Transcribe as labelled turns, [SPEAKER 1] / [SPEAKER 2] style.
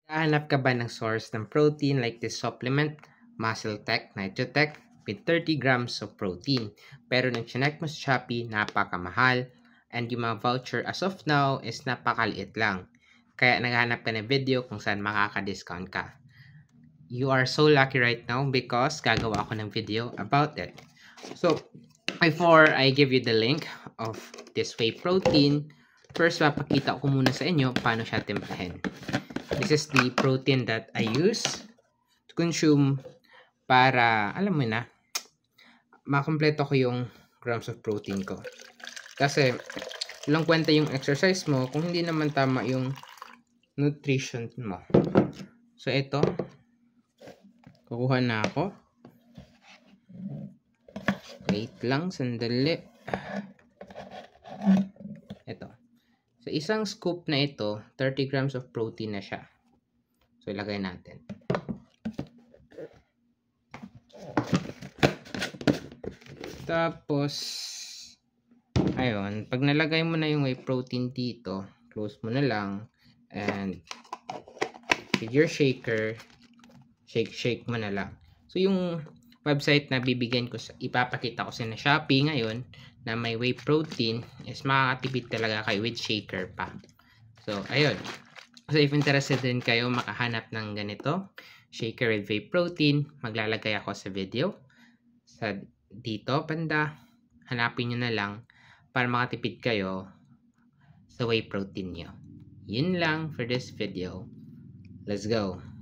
[SPEAKER 1] Hahanap ka ba ng source ng protein like this supplement, Muscle Tech Nitrotech with 30 grams of protein. Pero nung chinek mo sa Shopee, napakamahal. And yung mga voucher as of now is napakaliit lang. Kaya naghahanap ka ng video kung saan makaka-discount ka. You are so lucky right now because gagawa ako ng video about it. So, before I give you the link of this whey protein, first papakita ko muna sa inyo paano siya timplahin. This is the protein that I use to consume para, alam mo na, makompleto ko yung grams of protein ko. Kasi, walang kwenta yung exercise mo kung hindi naman tama yung nutrition mo. So, ito, kukuha na ako. Wait lang, sandali. Ito. Sa isang scoop na ito, 30 grams of protein na siya. So, ilagay natin. Tapos, ayun, pag nalagay mo na yung whey protein dito, close mo na lang. And, with your shaker, shake mo na lang. So, yung website na bibigyan ko, ipapakita ko sa Shopee ngayon, na may whey protein is makakatipid talaga kayo with shaker pa. So, ayun. So, if interested din kayo makahanap ng ganito, shaker with whey protein, maglalagay ako sa video. Sa dito, banda, hanapin nyo na lang para makatipid kayo sa whey protein nyo. Yun lang for this video. Let's go!